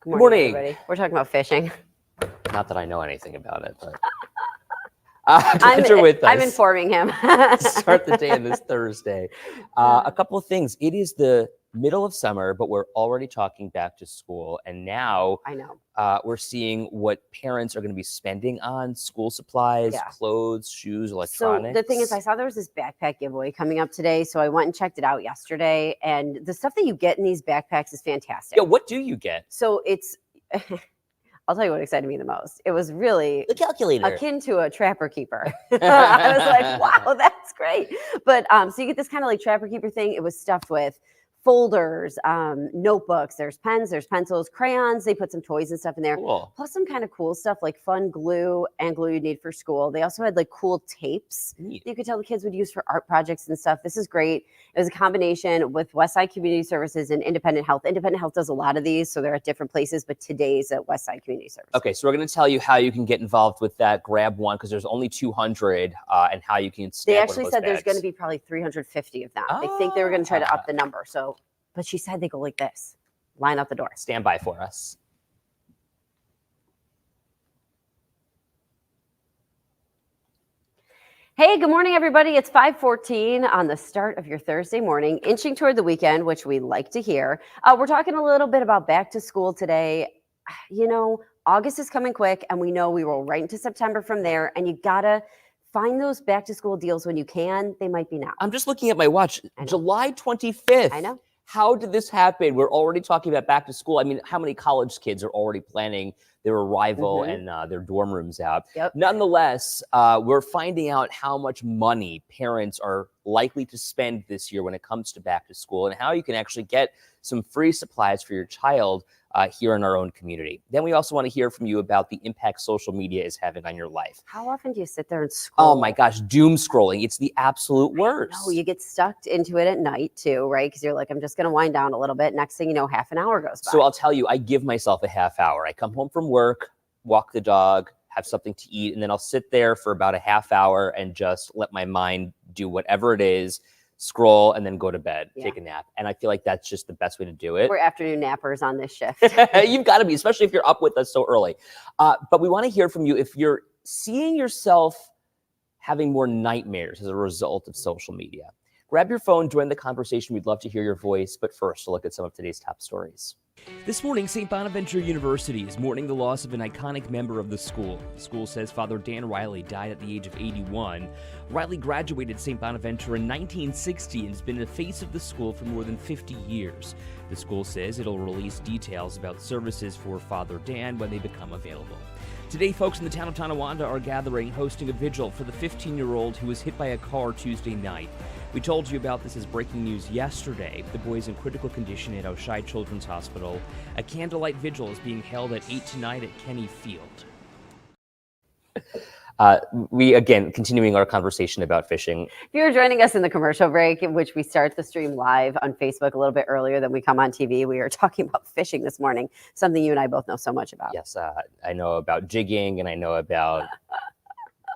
Good morning, everybody. We're talking about fishing. Not that I know anything about it, but glad you're with us. I'm informing him. To start the day on this Thursday. A couple of things. It is the middle of summer, but we're already talking back to school. And now I know. We're seeing what parents are going to be spending on school supplies, clothes, shoes, electronics. So the thing is, I saw there was this backpack giveaway coming up today. So I went and checked it out yesterday. And the stuff that you get in these backpacks is fantastic. Yeah, what do you get? So it's... I'll tell you what excited me the most. It was really the calculator, akin to a Trapper Keeper. I was like, wow, that's great. But so you get this kind of like Trapper Keeper thing. It was stuffed with folders, notebooks, there's pens, there's pencils, crayons. They put some toys and stuff in there. Cool. Plus some kind of cool stuff like fun glue and glue you need for school. They also had like cool tapes that you could tell the kids would use for art projects and stuff. This is great. It was a combination with Westside Community Services and Independent Health. Independent Health does a lot of these, so they're at different places, but today's at Westside Community Services. Okay, so we're going to tell you how you can get involved with that. Grab one because there's only 200 and how you can snag They actually one of those said bags. There's going to be probably 350 of them. They think they were going to try to up the number. So, but she said they go like this. Line out the door. Stand by for us. Hey, good morning, everybody. It's 5:14 on the start of your Thursday morning, inching toward the weekend, which we like to hear. We're talking a little bit about back to school today. You know, August is coming quick, and we know we roll right into September from there, and you gotta find those back to school deals when you can. They might be now. I'm just looking at my watch. July 25th. I know. How did this happen? We're already talking about back to school. I mean, how many college kids are already planning their arrival and their dorm rooms out? Yep. Nonetheless, we're finding out how much money parents are likely to spend this year when it comes to back to school and how you can actually get some free supplies for your child here in our own community. Then we also want to hear from you about the impact social media is having on your life. How often do you sit there and scroll? Oh my gosh, doom scrolling. It's the absolute worst. No, you get stuck into it at night too, right? Because you're like, I'm just going to wind down a little bit. Next thing you know, half an hour goes by. So I'll tell you, I give myself a half hour. I come home from work, walk the dog, have something to eat, and then I'll sit there for about a half hour and just let my mind do whatever it is, scroll, and then go to bed, take a nap. And I feel like that's just the best way to do it. We're afternoon nappers on this shift. You've got to be, especially if you're up with us so early. But we want to hear from you if you're seeing yourself having more nightmares as a result of social media. Grab your phone, join the conversation. We'd love to hear your voice. But first, a look at some of today's top stories. This morning, St. Bonaventure University is mourning the loss of an iconic member of the school. The school says Father Dan Riley died at the age of 81. Riley graduated St. Bonaventure in 1960 and has been the face of the school for more than 50 years. The school says it'll release details about services for Father Dan when they become available. Today, folks in the town of Tonawanda are gathering, hosting a vigil for the 15-year-old who was hit by a car Tuesday night. We told you about this as breaking news yesterday. The boy is in critical condition at Oishei Children's Hospital. A candlelight vigil is being held at 8 tonight at Kenny Field. We, again, continuing our conversation about fishing. If you're joining us in the commercial break, in which we start the stream live on Facebook a little bit earlier than we come on TV, we are talking about fishing this morning, something you and I both know so much about. Yes, I know about jigging and I know about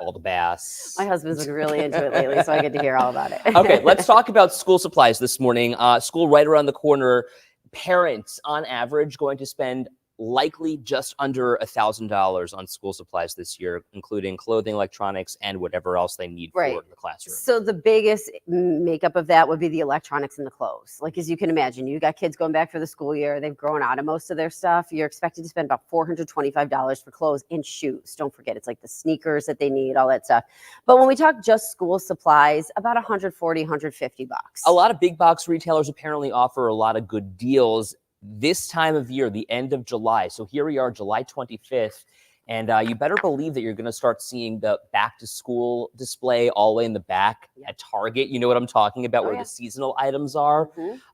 all the bass. My husband's been really into it lately, so I get to hear all about it. Okay, let's talk about school supplies this morning. School right around the corner. Parents, on average, going to spend likely just under $1,000 on school supplies this year, including clothing, electronics, and whatever else they need for the classroom. So the biggest makeup of that would be the electronics and the clothes. Like, as you can imagine, you got kids going back for the school year. They've grown out of most of their stuff. You're expected to spend about $425 for clothes and shoes. Don't forget, it's like the sneakers that they need, all that stuff. But when we talk just school supplies, about $140, $150. A lot of big box retailers apparently offer a lot of good deals this time of year, the end of July. So here we are, July 25th, and you better believe that you're going to start seeing the back to school display all the way in the back at Target. You know what I'm talking about, where the seasonal items are.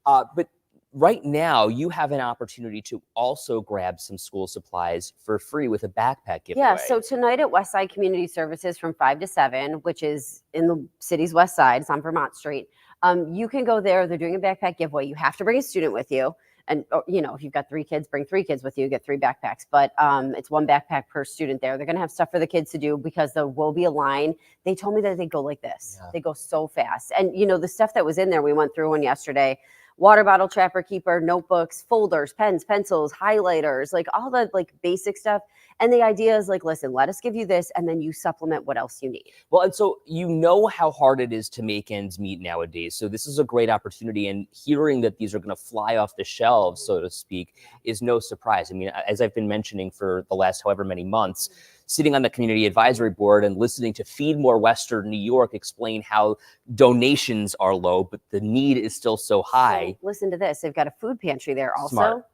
But right now, you have an opportunity to also grab some school supplies for free with a backpack giveaway. Yeah, so tonight at Westside Community Services from 5 to 7, which is in the city's west side, it's on Vermont Street. You can go there. They're doing a backpack giveaway. You have to bring a student with you. And, you know, if you've got 3 kids, bring 3 kids with you, get 3 backpacks. But it's 1 backpack per student there. They're going to have stuff for the kids to do because there will be a line. They told me that they go like this. They go so fast. And, you know, the stuff that was in there, we went through one yesterday, water bottle trapper keeper, notebooks, folders, pens, pencils, highlighters, like all the like basic stuff. And the idea is like, listen, let us give you this and then you supplement what else you need. Well, and so you know how hard it is to make ends meet nowadays. So this is a great opportunity. And hearing that these are going to fly off the shelves, so to speak, is no surprise. I mean, as I've been mentioning for the last however many months, sitting on the community advisory board and listening to Feed More Western New York explain how donations are low, but the need is still so high. So listen to this. They've got a food pantry there also. Smart.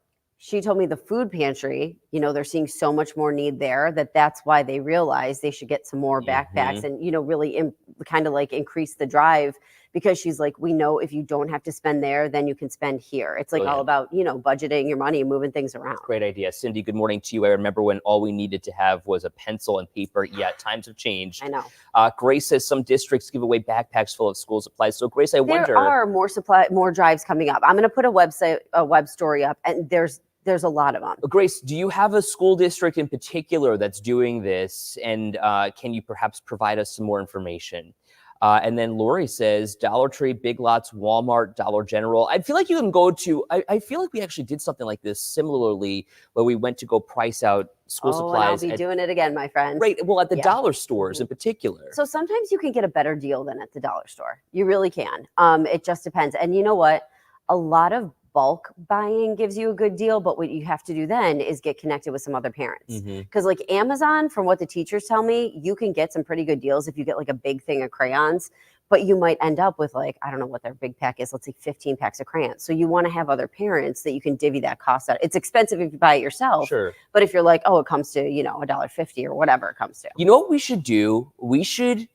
She told me the food pantry, they're seeing so much more need there that's why they realized they should get some more backpacks and, really kind of like increase the drive, because she's like, we know if you don't have to spend there, then you can spend here. It's like all about, budgeting your money and moving things around. Great idea. Cindy, good morning to you. I remember when all we needed to have was a pencil and paper. Yeah, times have changed. I know. Grace says some districts give away backpacks full of school supplies. So Grace, I wonder. There are more drives coming up. I'm going to put a web story up, and there's a lot of them. Grace, do you have a school district in particular that's doing this? And can you perhaps provide us some more information? And then Lori says Dollar Tree, Big Lots, Walmart, Dollar General. I feel like you can go to, I feel like we actually did something like this similarly where we went to go price out school supplies. And I'll be doing it again, my friend. Right. Well, at the dollar stores in particular. So sometimes you can get a better deal than at the dollar store. You really can. It just depends. And you know what? A lot of bulk buying gives you a good deal, but what you have to do then is get connected with some other parents. Because like Amazon, from what the teachers tell me, you can get some pretty good deals if you get like a big thing of crayons, but you might end up with like, I don't know what their big pack is, let's say 15 packs of crayons. So you want to have other parents that you can divvy that cost out. It's expensive if you buy it yourself. Sure. But if you're like, it comes to, $1.50 or whatever it comes to. You know what we should do? We should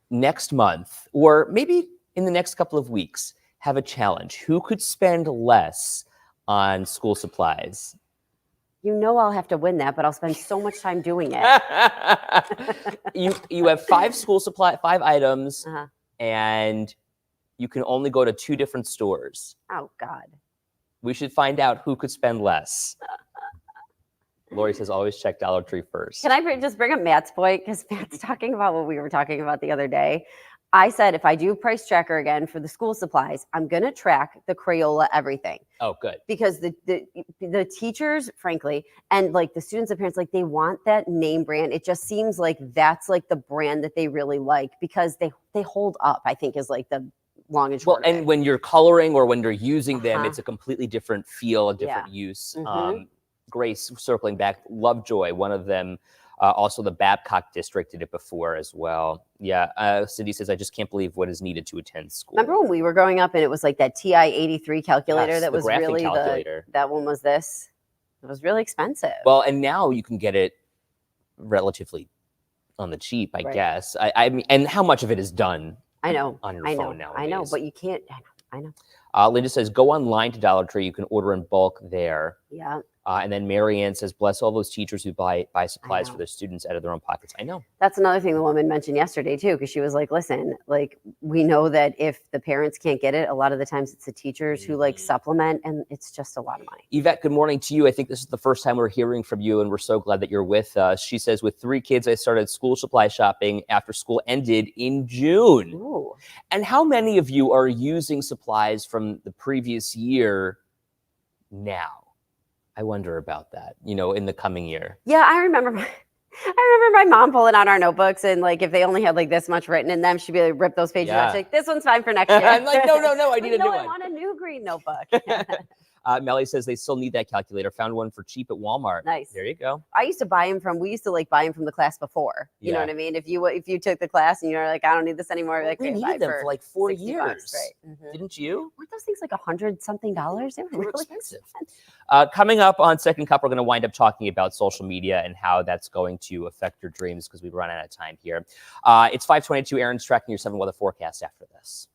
next month, or maybe in the next couple of weeks, have a challenge. Who could spend less on school supplies? I'll have to win that, but I'll spend so much time doing it. You have 5 items, and you can only go to 2 different stores. Oh, God. We should find out who could spend less. Lori says, always check Dollar Tree first. Can I just bring up Matt's point? Because Matt's talking about what we were talking about the other day. I said, if I do price tracker again for the school supplies, I'm going to track the Crayola everything. Oh, good. Because the teachers, frankly, and like the students and parents, like they want that name brand. It just seems like that's like the brand that they really like, because they hold up, I think, is like the long and short. Well, and when you're coloring or when you're using them, it's a completely different feel, a different use. Grace, circling back, Lovejoy, one of them. Also, the Babcock district did it before as well. Yeah, Cindy says, I just can't believe what is needed to attend school. Remember when we were growing up and it was like that TI-83 calculator that was really that one was this? It was really expensive. Well, and now you can get it relatively on the cheap, I guess. I mean, and how much of it is done on your phone nowadays? I know, but you can't. I know. Linda says, go online to Dollar Tree. You can order in bulk there. Yeah. And then Marianne says, bless all those teachers who buy supplies for their students out of their own pockets. I know. That's another thing the woman mentioned yesterday, too, because she was like, listen, like, we know that if the parents can't get it, a lot of the times it's the teachers who like supplement, and it's just a lot of money. Yvette, good morning to you. I think this is the first time we're hearing from you, and we're so glad that you're with us. She says, with 3 kids, I started school supply shopping after school ended in June. Ooh. And how many of you are using supplies from the previous year now? I wonder about that, in the coming year. Yeah, I remember my mom pulling out our notebooks, and like if they only had like this much written in them, she'd be like, rip those pages out. She's like, this one's fine for next year. I'm like, no, I need a new one. I want a new green notebook. Melly says they still need that calculator. Found one for cheap at Walmart. Nice. There you go. We used to buy them from the class before. You know what I mean? If you took the class and you're like, I don't need this anymore, like, we needed them for like 4 years. Right? Didn't you? Weren't those things like $100-something? They were really expensive. Coming up on Second Cup, we're going to wind up talking about social media and how that's going to affect your dreams, because we've run out of time here. It's 5:22. Aaron's tracking your 7 weather forecast after this.